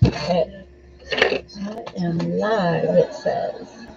Okay, I am live, it says.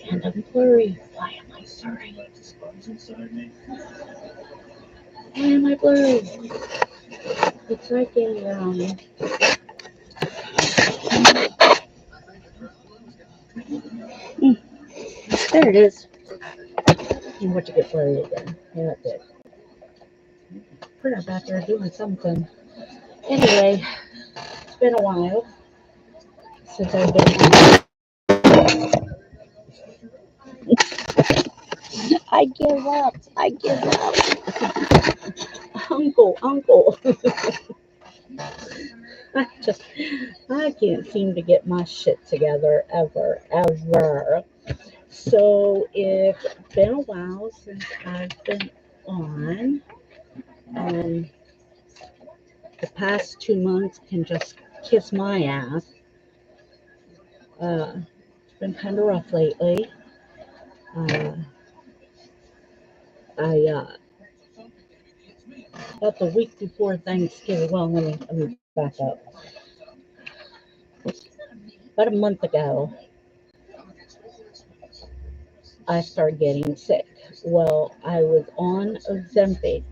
And I'm blurry. Why am I blurry? Why am I blurry? It's right there. There it is. You want to get blurry again. Yeah, it did. Put it back there doing something. Anyway, it's been a while since I've been on. I give up. I give up. Uncle. I just, I can't seem to get my shit together ever. So it's been a while since I've been on. Um, the past 2 months can just kiss my ass. It's been kind of rough lately. Uh, I about the week before Thanksgiving. Well, let me back up. About a month ago, I started getting sick. Well, I was on Ozempic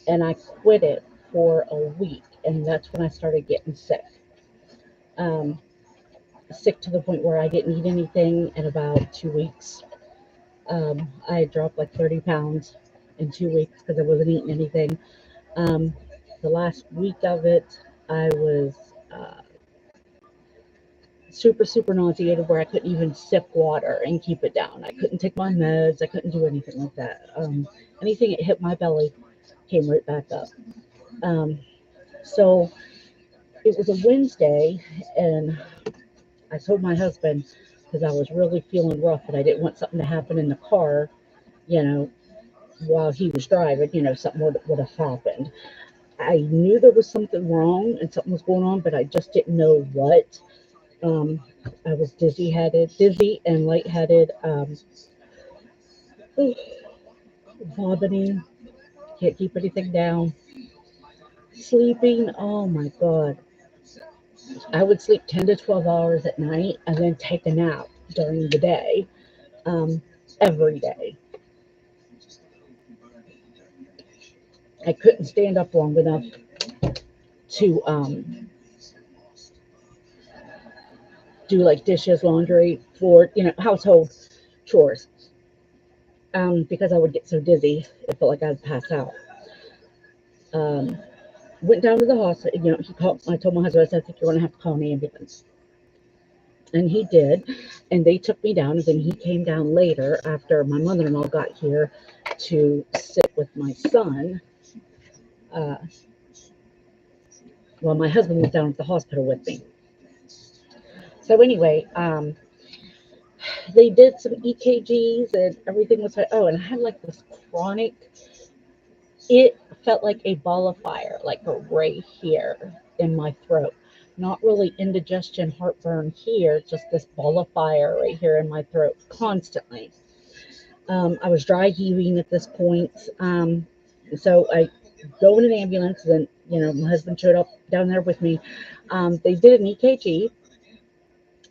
and I quit it for a week, and that's when I started getting sick. Um, Sick to the point where I didn't eat anything in about 2 weeks. I dropped like 30 pounds in 2 weeks because I wasn't eating anything. Um, the last week of it, I was uh, super nauseated where I couldn't even sip water and keep it down. I couldn't take my meds. I couldn't do anything like that. Anything that hit my belly came right back up. Um, so it was a Wednesday, and I told my husband because I was really feeling rough and I didn't want something to happen in the car, you know, while he was driving, something would have happened. I knew there was something wrong and something was going on, but I just didn't know what. Um, I was dizzy and lightheaded, vomiting, can't keep anything down, sleeping. Oh my God. I would sleep 10 to 12 hours at night and then take a nap during the day, um, every day. I couldn't stand up long enough to do like dishes, laundry, floor, household chores, because I would get so dizzy. It felt like I'd pass out. Um, Went down to the hospital. He called. I told my husband, I said, I think you're going to have to call an ambulance. And he did. And they took me down. And then he came down later after my mother in law got here to sit with my son. Uh, well, my husband was down at the hospital with me. So, anyway, they did some EKGs and everything was fine. Oh, and I had like this chronic, it felt like a ball of fire, like right here in my throat. Not really indigestion, heartburn here, just this ball of fire right here in my throat constantly. I was dry heaving at this point. So I go in an ambulance, and my husband showed up down there with me. They did an EKG.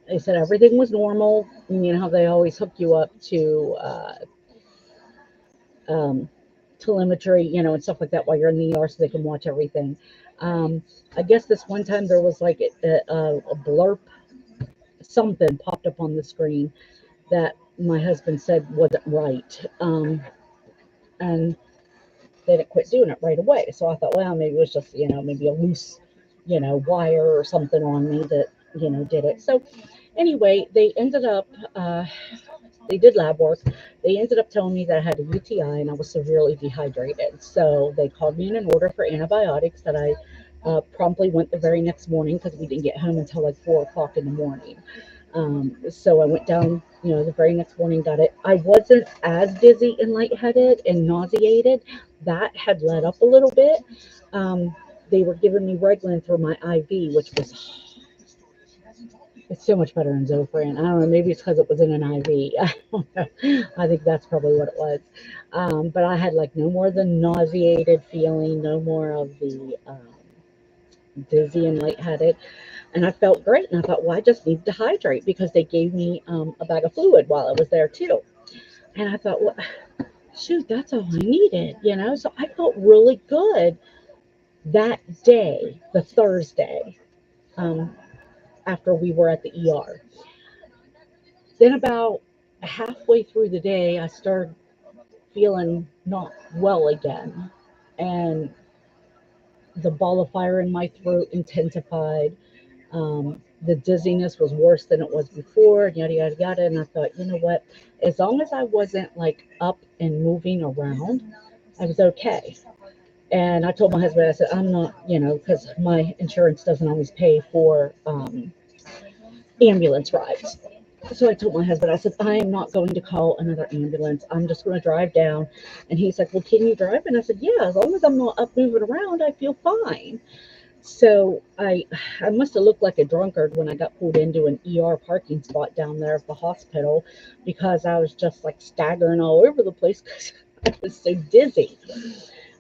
They said everything was normal. You know how they always hook you up to um, telemetry, and stuff like that while you're in the ER so they can watch everything. Um, I guess this one time there was like a blurb, something popped up on the screen that my husband said wasn't right. And they didn't quit doing it right away. So I thought, well, maybe it was just, maybe a loose, wire or something on me that, did it. So anyway, they did lab work. They ended up telling me that I had a UTI and I was severely dehydrated. So they called me in an order for antibiotics that I promptly went the very next morning because we didn't get home until like 4 o'clock in the morning. So I went down, the very next morning, got it. I wasn't as dizzy and lightheaded and nauseated. That had let up a little bit. Um, they were giving me Reglan through my IV, which was it's so much better than Zofran. I don't know. Maybe it's because it was in an IV. I don't know. I think that's probably what it was. But I had like no more than nauseated feeling, no more of the dizzy and lightheaded. And I felt great. And I thought, well, I just need to hydrate because they gave me a bag of fluid while I was there too. And I thought, well, shoot, that's all I needed, you know? So I felt really good that day, the Thursday, um, after we were at the ER. Then about halfway through the day, I started feeling not well again. And the ball of fire in my throat intensified. The dizziness was worse than it was before, yada, yada, yada. And I thought, you know what? As long as I wasn't like up and moving around, I was okay. And I told my husband, I said, I'm not, you know, because my insurance doesn't always pay for ambulance rides. So I told my husband, I said, I am not going to call another ambulance. I'm just going to drive down. And he's like, well, can you drive? And I said, yeah, as long as I'm not up moving around, I feel fine. So I must have looked like a drunkard when I got pulled into an ER parking spot down there at the hospital because I was just like staggering all over the place because I was so dizzy.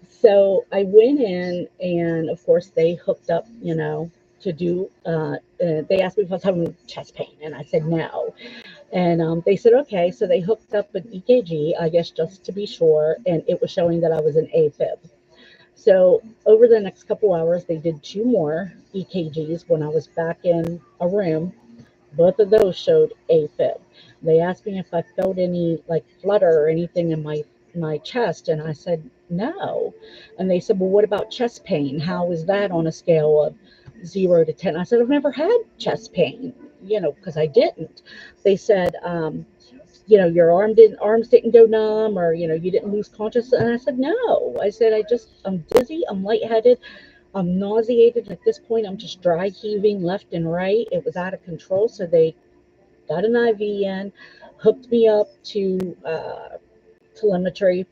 So I went in, and of course they hooked up, you know, to do. They asked me if I was having chest pain, and I said no. And they said okay, so they hooked up an EKG, I guess, just to be sure, and it was showing that I was in AFib. So over the next couple hours, they did two more EKGs when I was back in a room. Both of those showed AFib. They asked me if I felt any like flutter or anything in my chest, and I said no. And they said, well, what about chest pain? How is that on a scale of 0 to 10? I said, I've never had chest pain, you know, because I didn't. They said, you know, your arms didn't go numb, or you know, you didn't lose consciousness. And I said no. I said I'm dizzy, I'm lightheaded, I'm nauseated. At this point, I'm just dry heaving left and right. It was out of control. So they got an IV in, hooked me up to telemetry,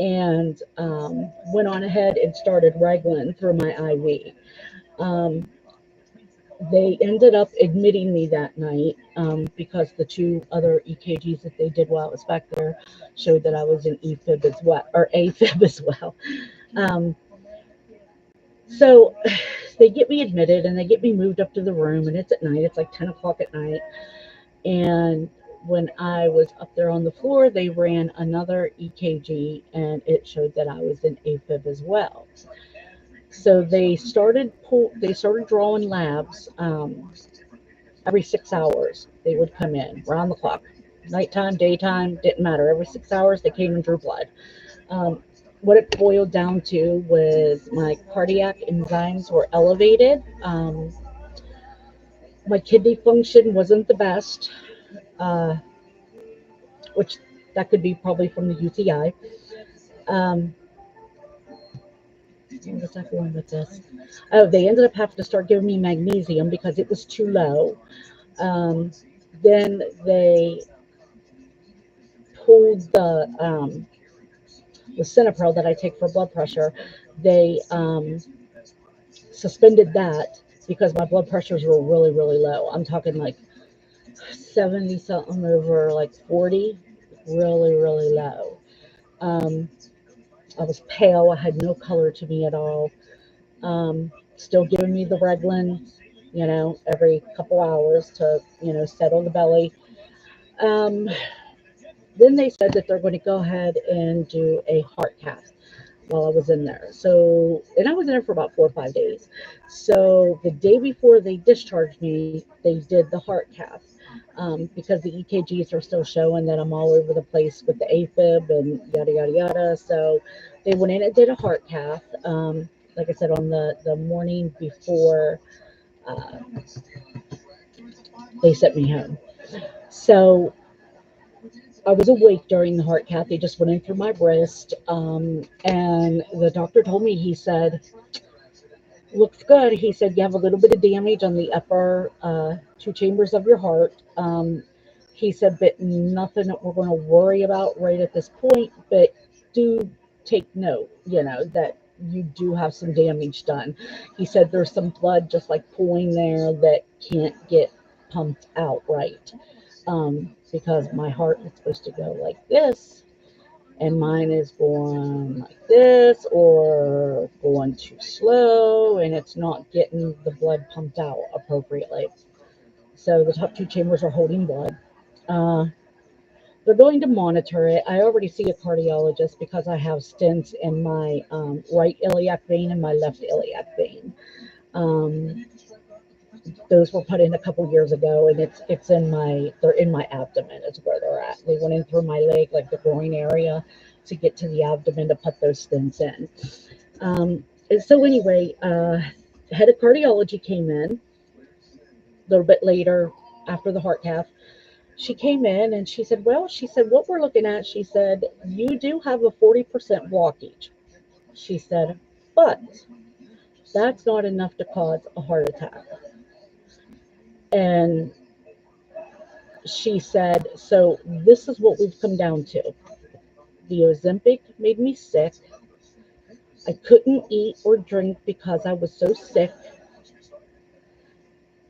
and went on ahead and started regling through my IV. Um, they ended up admitting me that night because the two other EKGs that they did while I was back there showed that I was in EFib as well, or AFib as well. Um, so they get me admitted and they get me moved up to the room, and it's at night. It's like 10 o'clock at night. And when I was up there on the floor, they ran another EKG, and it showed that I was in AFib as well. So they started drawing labs. Every 6 hours they would come in round the clock, nighttime, daytime, didn't matter. Every 6 hours they came and drew blood. um, what it boiled down to was my cardiac enzymes were elevated. My kidney function wasn't the best, uh, which that could be probably from the UTI. Where was I going with this? Oh, they ended up having to start giving me magnesium because it was too low. um, then they pulled the Cinepril that I take for blood pressure. They suspended that because my blood pressures were really, really low. I'm talking like 70 something over like 40, really, really low. Um, I was pale. I had no color to me at all. Still giving me the Reglan, you know, every couple hours to, you know, settle the belly. Um, then they said that they're going to go ahead and do a heart cath while I was in there. So, and I was in there for about 4 or 5 days. So the day before they discharged me, they did the heart cath because the EKGs are still showing that I'm all over the place with the AFib and yada, yada, yada. So they went in and did a heart cath, like I said, on the morning before uh, they sent me home. So I was awake during the heart cath. They just went in through my wrist. And the doctor told me, he said, looks good. He said, you have a little bit of damage on the upper two chambers of your heart. He said, but nothing that we're going to worry about right at this point. But do take note, you know, that you do have some damage done. He said, there's some blood just like pooling there that can't get pumped out right. Because my heart is supposed to go like this. and mine is going like this or going too slow, and it's not getting the blood pumped out appropriately. So the top two chambers are holding blood. Uh, they're going to monitor it. I already see a cardiologist because I have stents in my right iliac vein and my left iliac vein. Um, those were put in a couple years ago, and it's in my they're in my abdomen is where they're at. They went in through my leg, like the groin area, to get to the abdomen to put those stents in. And so anyway, head of cardiology came in a little bit later after the heart cath. She came in and she said, well, she said, what we're looking at, she said, you do have a 40% blockage. She said, but that's not enough to cause a heart attack. And she said, so this is what we've come down to. The Ozempic made me sick. I couldn't eat or drink because I was so sick.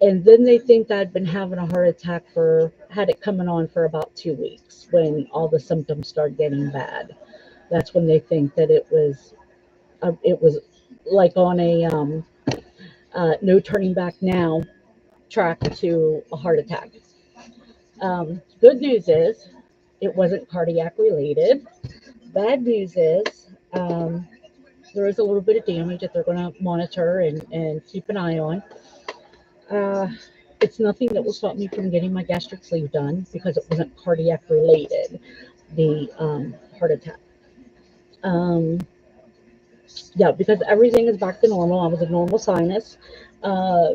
And then they think I'd been having a heart attack had it coming on for about 2 weeks when all the symptoms started getting bad. That's when they think that it was like on a no turning back now track to a heart attack. Good news is it wasn't cardiac related. Bad news is there is a little bit of damage that they're going to monitor and keep an eye on. Uh, it's nothing that will stop me from getting my gastric sleeve done because it wasn't cardiac related, the heart attack. Um, yeah, because everything is back to normal. I was a normal sinus. Uh,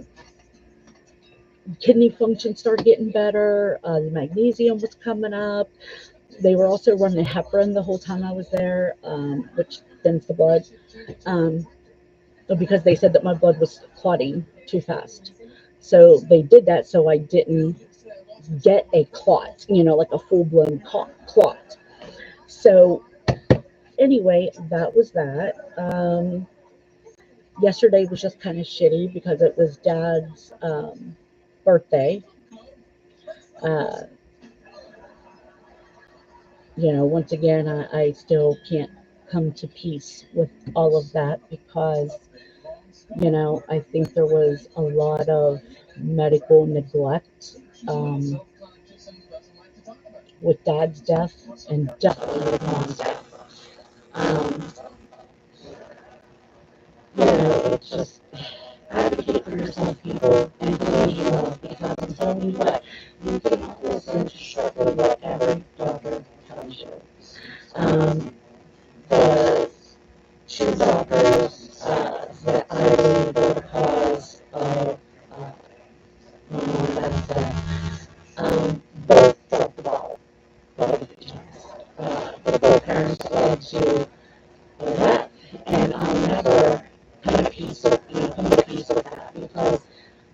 Kidney function started getting better. The magnesium was coming up. They were also running heparin the whole time I was there, which thins the blood. Um, because they said that my blood was clotting too fast. So they did that so I didn't get a clot, like a full blown clot. So anyway, that was that. Yesterday was just kind of shitty because it was Dad's birthday. Uh, once again, I still can't come to peace with all of that because, I think there was a lot of medical neglect with Dad's death and definitely with Mom's death. Um, it's just advocate for yourself, people, and believe yourself because I'm telling you what, you cannot listen to struggle what every doctor tells you. Um, the two doctors that I believe were the cause of my mom's accident, both dropped the ball. Both, both parents led to that, and I'll never come to peace with that because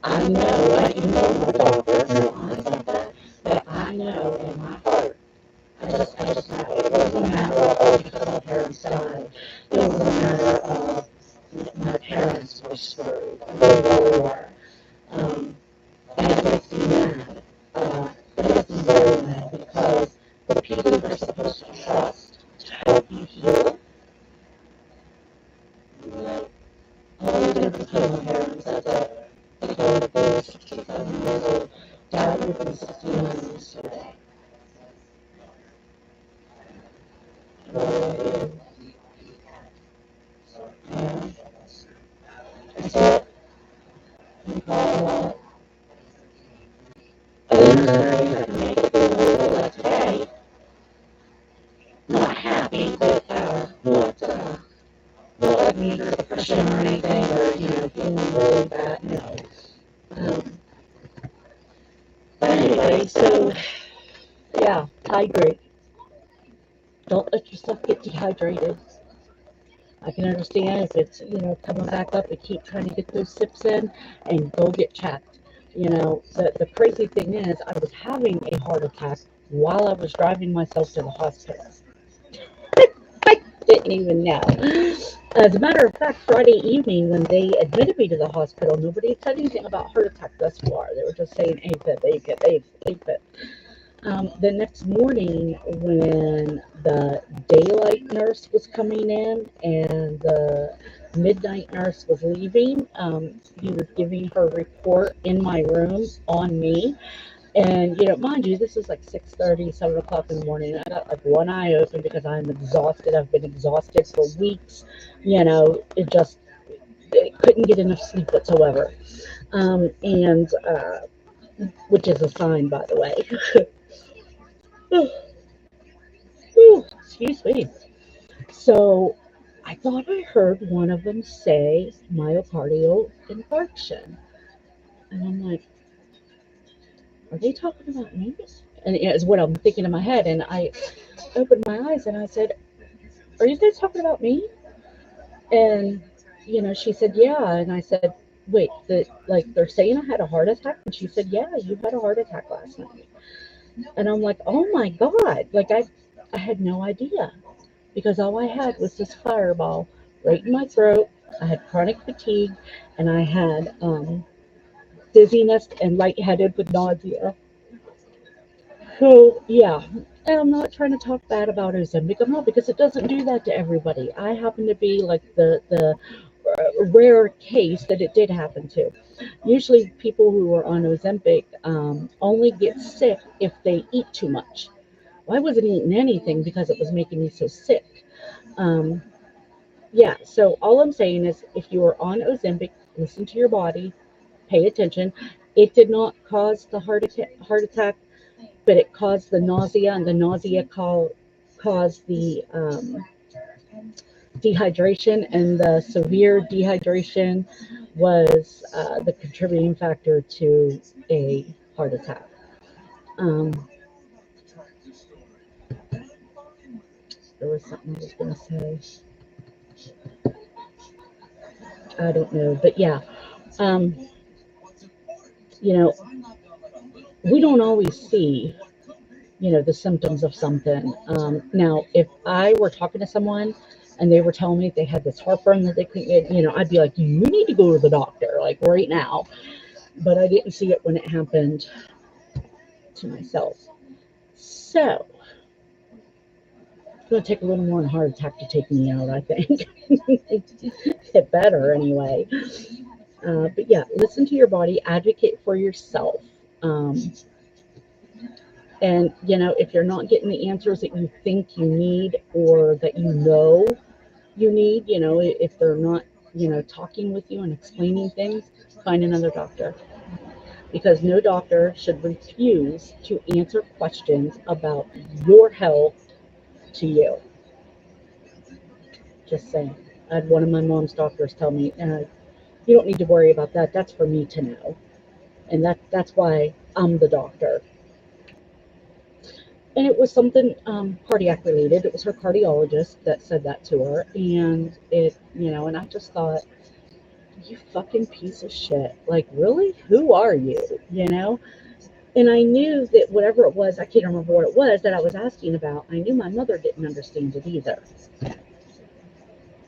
I know, even though I'm a doctor, no honest like that, but I know in my heart, I just know it wasn't a matter of, because my parents died. It was a matter of my parents were screwed. They really were. Um, and it makes me mad. It makes me very mad because the people you're supposed to trust to help you heal, like, all they did was kill my parents. That's it. They were 67 years old. Dad would be 69 yesterday. Uh, yeah. That's it. Uh, I made it through today. Not happy, but not like me for depression or anything, or feeling really bad. No. Um, but anyway, so yeah, hydrate. Don't let yourself get dehydrated. I can understand if it's coming back up and keep trying to get those sips in and go get checked. The crazy thing is I was having a heart attack while I was driving myself to the hospital. I didn't even know. As a matter of fact, Friday evening when they admitted me to the hospital, nobody said anything about heart attack thus far. They were just saying AFib, AFib, AFib, AFib. The next morning, when the daylight nurse was coming in and the midnight nurse was leaving, he was giving her report in my room on me. And, mind you, this is like 6:30, 7 o'clock in the morning. I got like one eye open because I'm exhausted. I've been exhausted for weeks. It couldn't get enough sleep whatsoever. And which is a sign, by the way. Excuse me. So I thought I heard one of them say myocardial infarction. And I'm like, are they talking about me? And it's what I'm thinking in my head. And I opened my eyes and I said, are you guys talking about me? And, she said, yeah. And I said, wait, they're saying I had a heart attack? And she said, yeah, you had a heart attack last night. And I'm like, oh my God. I had no idea because all I had was this fireball right in my throat. I had chronic fatigue and I had dizziness and lightheaded with nausea. So, yeah, and I'm not trying to talk bad about Ozempic. I'm not because it doesn't do that to everybody. I happen to be like the rare case that it did happen to. Usually, people who are on Ozempic only get sick if they eat too much. Well, I wasn't eating anything because it was making me so sick. Um, yeah, so all I'm saying is if you are on Ozempic, listen to your body, pay attention. It did not cause the heart attack, but it caused the nausea, and the nausea caused the dehydration, and the severe dehydration was the contributing factor to a heart attack. Um, there was something I was going to say. I don't know, but yeah, um, you know, we don't always see the symptoms of something. Now, if I were talking to someone and they were telling me they had this heartburn that they couldn't get, I'd be like, you need to go to the doctor, like right now. But I didn't see it when it happened to myself. So it's going to take a little more than a heart attack to take me out, I think. It better anyway. But yeah, listen to your body, advocate for yourself. Um, and, if you're not getting the answers that you think you need or that you need, if they're not, talking with you and explaining things, find another doctor. Because no doctor should refuse to answer questions about your health to you. Just saying. I had one of my mom's doctors tell me, you don't need to worry about that. That's for me to know. And that's why I'm the doctor. And it was something cardiac related. It was her cardiologist that said that to her. And and I just thought, you fucking piece of shit. Like, really? Who are you? And I knew that whatever it was, I can't remember what it was that I was asking about. I knew my mother didn't understand it either.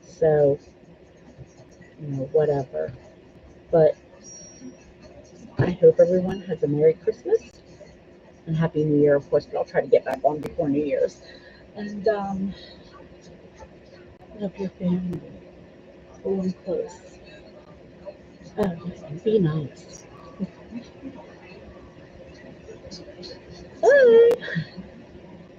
So, whatever. But I hope everyone has a Merry Christmas and Happy New Year, of course, but I'll try to get back on before New Year's. And love your family. Hold them close. Be nice. Bye.